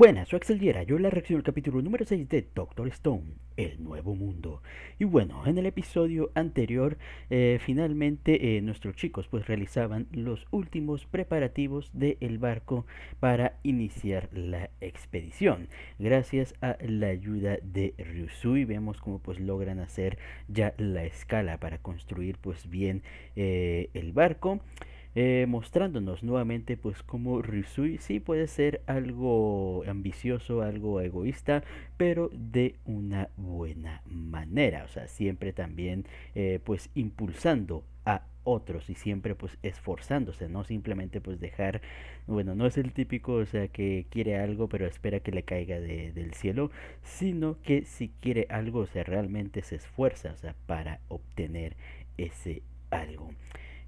Buenas, soy Axel Viera, yo la reacción al capítulo número 6 de Doctor Stone, El Nuevo Mundo. Y bueno, en el episodio anterior, finalmente nuestros chicos pues realizaban los últimos preparativos del barco para iniciar la expedición. Gracias a la ayuda de Ryusui vemos cómo pues logran hacer ya la escala para construir pues bien el barco, mostrándonos nuevamente pues como Ryusui sí puede ser algo ambicioso, algo egoísta, pero de una buena manera, o sea, siempre también pues impulsando a otros y siempre pues esforzándose, no simplemente pues dejar, bueno, no es el típico, o sea, que quiere algo pero espera que le caiga del cielo, sino que si quiere algo, o sea, realmente se esfuerza, o sea, para obtener ese algo.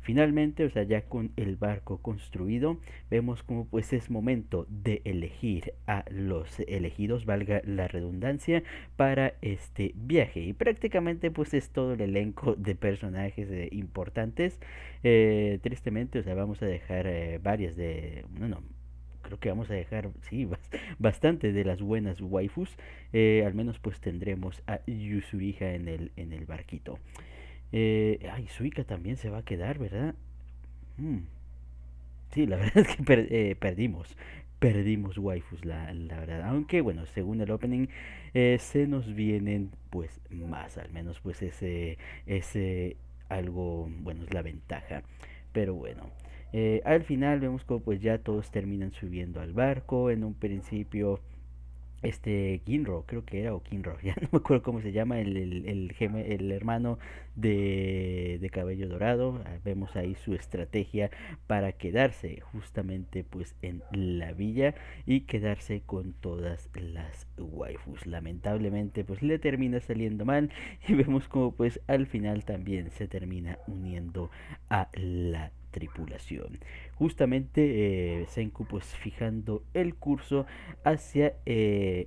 Finalmente, o sea, ya con el barco construido, vemos como pues es momento de elegir a los elegidos, valga la redundancia, para este viaje. Y prácticamente pues es todo el elenco de personajes importantes. Tristemente, o sea, vamos a dejar varias de... No, creo que vamos a dejar, sí, bastante de las buenas waifus. Al menos pues tendremos a Yusuriha en el barquito. Suika también se va a quedar, ¿verdad? Mm, sí, la verdad es que perdimos. Perdimos waifus, la verdad. Aunque, bueno, según el opening, se nos vienen, pues, más. Al menos, pues, ese algo, bueno, es la ventaja. Pero bueno. Al final vemos como pues ya todos terminan subiendo al barco. En un principio Kinro, creo que era, o Kinro, ya no me acuerdo cómo se llama, el hermano de cabello dorado. Vemos ahí su estrategia para quedarse justamente pues en la villa y quedarse con todas las waifus. Lamentablemente pues le termina saliendo mal y vemos como pues al final también se termina uniendo a la tripulación. Justamente Senku pues fijando el curso hacia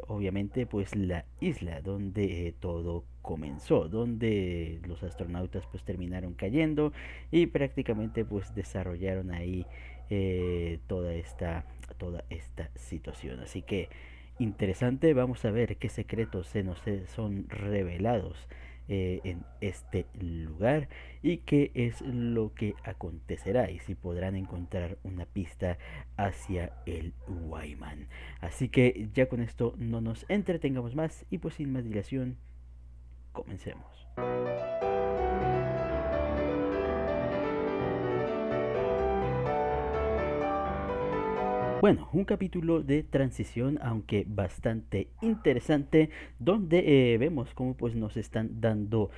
obviamente pues la isla donde todo comenzó, donde los astronautas pues terminaron cayendo y prácticamente pues desarrollaron ahí toda esta situación. Así que interesante, vamos a ver qué secretos se nos son revelados en este lugar y qué es lo que acontecerá y si podrán encontrar una pista hacia el Wyman. Así que ya con esto no nos entretengamos más y pues sin más dilación, comencemos. Bueno, un capítulo de transición, aunque bastante interesante, donde vemos cómo pues nos están dando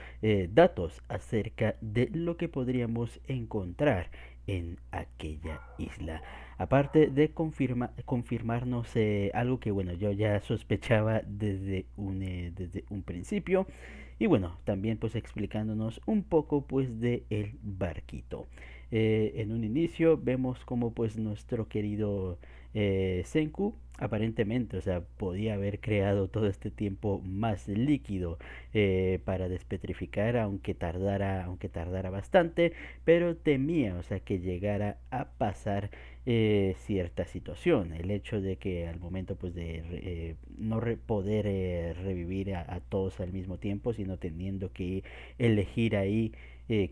datos acerca de lo que podríamos encontrar en aquella isla. Aparte de confirmarnos algo que bueno, yo ya sospechaba desde un principio. Y bueno, también pues explicándonos un poco pues de el barquito. En un inicio vemos como pues nuestro querido Senku aparentemente, o sea, podía haber creado todo este tiempo más líquido para despetrificar, aunque tardara bastante, pero temía, o sea, que llegara a pasar cierta situación. El hecho de que al momento, pues, de no poder revivir a todos al mismo tiempo, sino teniendo que elegir ahí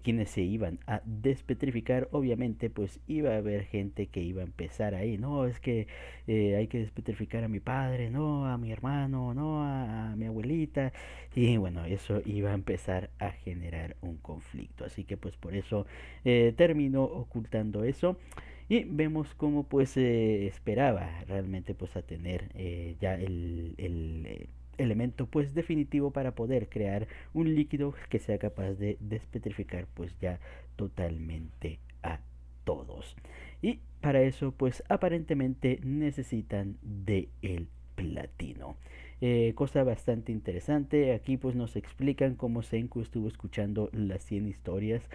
quienes se iban a despetrificar, obviamente pues iba a haber gente que iba a empezar ahí, no, es que hay que despetrificar a mi padre, no, a mi hermano, no, a mi abuelita, y bueno, eso iba a empezar a generar un conflicto, así que pues por eso terminó ocultando eso. Y vemos cómo pues esperaba realmente pues a tener ya el elemento pues definitivo para poder crear un líquido que sea capaz de despetrificar pues ya totalmente a todos. Y para eso pues aparentemente necesitan de el platino. Cosa bastante interesante, aquí pues nos explican cómo Senku estuvo escuchando las 100 historias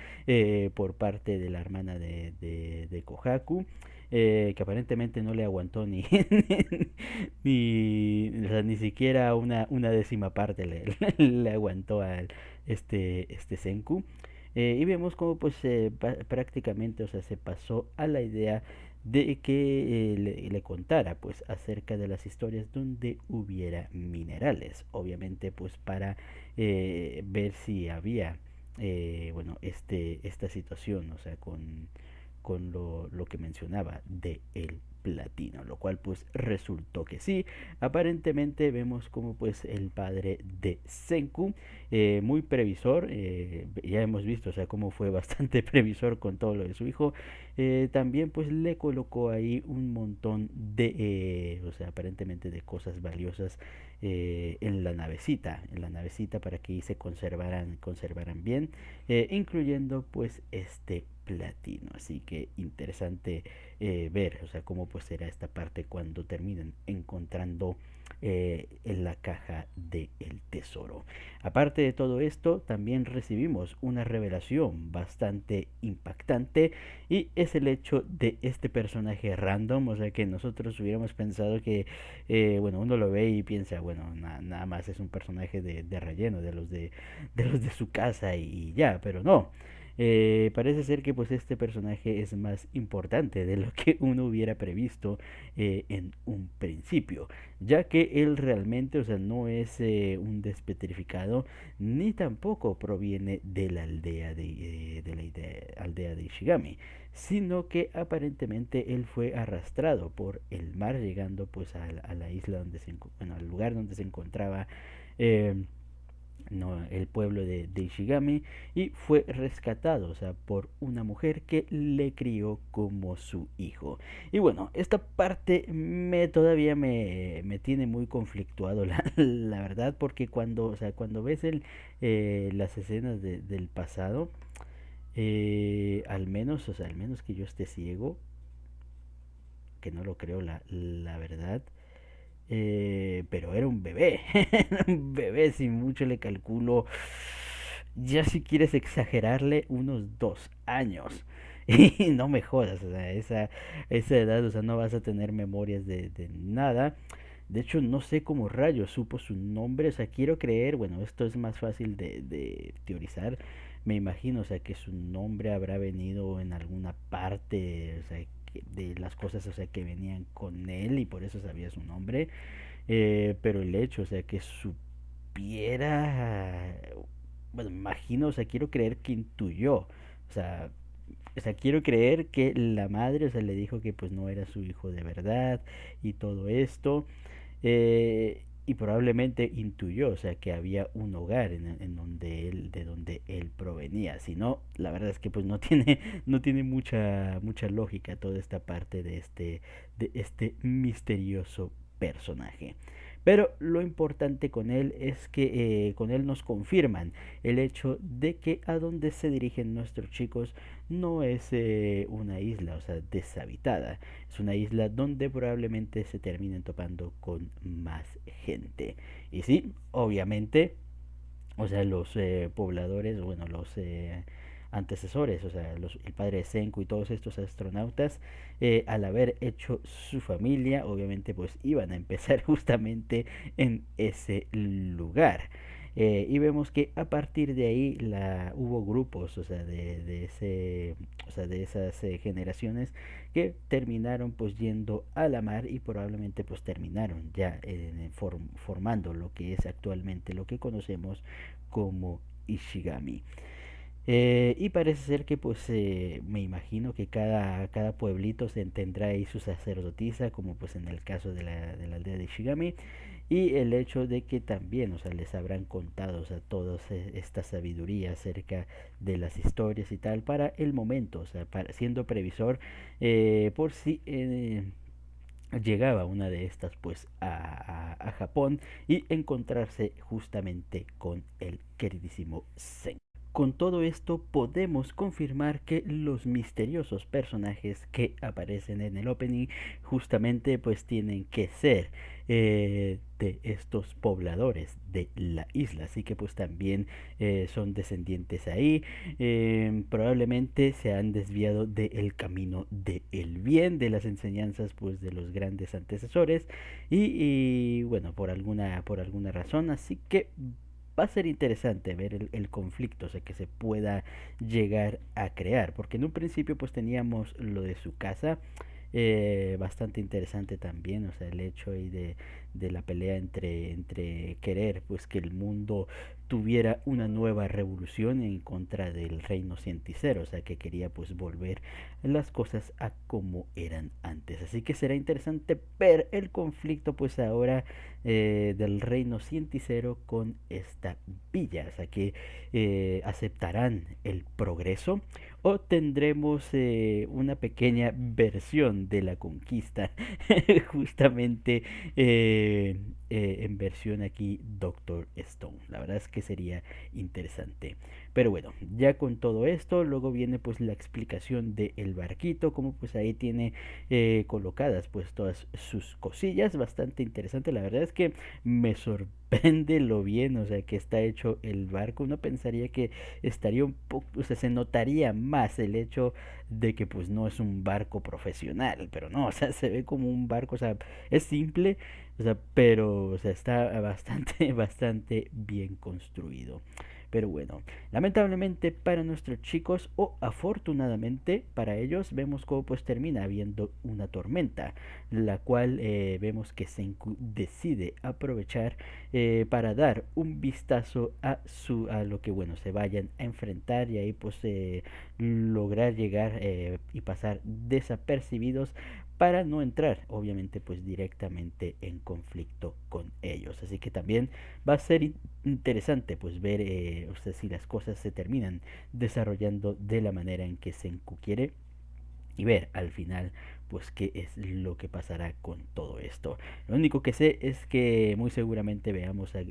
por parte de la hermana de Kohaku, que aparentemente no le aguantó o sea, ni siquiera una décima parte le aguantó a este Senku. Y vemos cómo pues prácticamente, o sea, se pasó a la idea de que le contara pues acerca de las historias donde hubiera minerales, obviamente pues para ver si había bueno esta situación, o sea con lo que mencionaba de el platino, lo cual pues resultó que sí. Aparentemente vemos como pues el padre de Senku, muy previsor, ya hemos visto, o sea, cómo fue bastante previsor con todo lo de su hijo, también pues le colocó ahí un montón de, o sea, aparentemente de cosas valiosas en la navecita para que ahí se conservaran bien, incluyendo pues este platino. Así que interesante ver, o sea, cómo pues será esta parte cuando terminen encontrando en la caja del tesoro. Aparte de todo esto, también recibimos una revelación bastante impactante y es el hecho de este personaje random, o sea que nosotros hubiéramos pensado que, bueno, uno lo ve y piensa, bueno, nada más es un personaje de relleno, de los de su casa y ya, pero no. Parece ser que pues este personaje es más importante de lo que uno hubiera previsto en un principio, ya que él realmente, o sea, no es un despetrificado ni tampoco proviene de la aldea aldea de Ishigami, sino que aparentemente él fue arrastrado por el mar llegando pues a la isla donde bueno, al lugar donde se encontraba eh, no, el pueblo de Ishigami, y fue rescatado, o sea, por una mujer que le crió como su hijo. Y bueno, esta parte todavía me tiene muy conflictuado, la verdad, porque cuando, o sea, cuando ves las escenas del pasado, al menos, o sea, al menos que yo esté ciego, que no lo creo, la verdad, pero era un bebé, era un bebé, sin mucho le calculo, ya si quieres exagerarle, unos 2 años. Y no me jodas, o sea, esa edad, o sea, no vas a tener memorias de nada. De hecho, no sé cómo rayos supo su nombre, o sea, quiero creer, bueno, esto es más fácil de teorizar, me imagino, o sea, que su nombre habrá venido en alguna parte, o sea, de las cosas, o sea, que venían con él y por eso sabía su nombre, pero el hecho, o sea, que supiera, bueno, me imagino, o sea, quiero creer que intuyó, o sea, quiero creer que la madre, o sea, le dijo que pues no era su hijo de verdad y todo esto, y probablemente intuyó, o sea, que había un hogar en donde de donde él provenía. Si no, la verdad es que pues no tiene, no tiene mucha lógica toda esta parte de este misterioso personaje. Pero lo importante con él es que con él nos confirman el hecho de que a donde se dirigen nuestros chicos no es una isla, o sea, deshabitada. Es una isla donde probablemente se terminen topando con más gente. Y sí, obviamente, o sea, los pobladores, bueno, los antecesores, o sea, el padre de Senku y todos estos astronautas, al haber hecho su familia, obviamente pues iban a empezar justamente en ese lugar. Y vemos que a partir de ahí hubo grupos, o sea, o sea, de esas generaciones que terminaron pues yendo a la mar y probablemente pues terminaron ya formando lo que es actualmente lo que conocemos como Ishigami. Y parece ser que pues me imagino que cada pueblito se tendrá ahí su sacerdotisa, como pues en el caso de la aldea de Ishigami, y el hecho de que también, o sea, les habrán contado, o sea, toda esta sabiduría acerca de las historias y tal para el momento, o sea, siendo previsor, por si llegaba una de estas pues a Japón y encontrarse justamente con el queridísimo Zen. Con todo esto podemos confirmar que los misteriosos personajes que aparecen en el opening justamente pues tienen que ser de estos pobladores de la isla, así que pues también son descendientes ahí, probablemente se han desviado del camino del bien, de las enseñanzas pues de los grandes antecesores y bueno, por alguna razón, así que va a ser interesante ver el conflicto, o sea, que se pueda llegar a crear, porque en un principio pues teníamos lo de su casa, bastante interesante también, o sea, el hecho ahí de la pelea entre querer pues que el mundo tuviera una nueva revolución en contra del reino cienticero, o sea, que quería pues volver las cosas a como eran antes. Así que será interesante ver el conflicto pues ahora del reino cienticero con esta villa, o sea, que aceptarán el progreso o tendremos una pequeña versión de la conquista, justamente en versión aquí Doctor Stone. La verdad es que sería interesante. Pero bueno, ya con todo esto, luego viene pues la explicación del barquito, como pues ahí tiene colocadas pues todas sus cosillas, bastante interesante. La verdad es que me sorprende lo bien, o sea, que está hecho el barco. Uno pensaría que estaría un poco, o sea, se notaría más el hecho de que pues no es un barco profesional, pero no, o sea, se ve como un barco, o sea, es simple, o sea, pero, o sea, está bastante, bastante bien construido. Pero bueno, lamentablemente para nuestros chicos o afortunadamente para ellos vemos cómo pues termina habiendo una tormenta, la cual vemos que Senku decide aprovechar para dar un vistazo a lo que bueno se vayan a enfrentar y ahí pues lograr llegar y pasar desapercibidos para no entrar obviamente pues directamente en conflicto con ellos. Así que también va a ser interesante pues ver o sea, si las cosas se terminan desarrollando de la manera en que Senku quiere y ver al final pues qué es lo que pasará con todo esto. Lo único que sé es que muy seguramente veamos a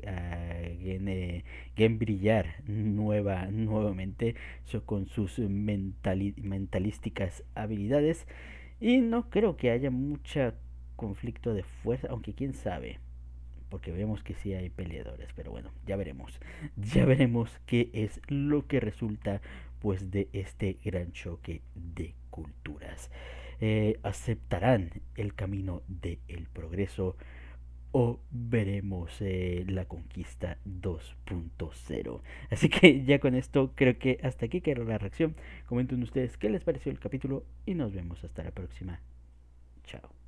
Gen, Gen brillar nuevamente con sus mentalísticas habilidades y no creo que haya mucho conflicto de fuerza, aunque quién sabe, porque vemos que sí hay peleadores, pero bueno, ya veremos. Ya veremos qué es lo que resulta pues de este gran choque de culturas. ¿Aceptarán el camino del progreso o veremos la conquista 2.0? Así que ya con esto creo que hasta aquí queda la reacción. Comenten ustedes qué les pareció el capítulo y nos vemos hasta la próxima. Chao.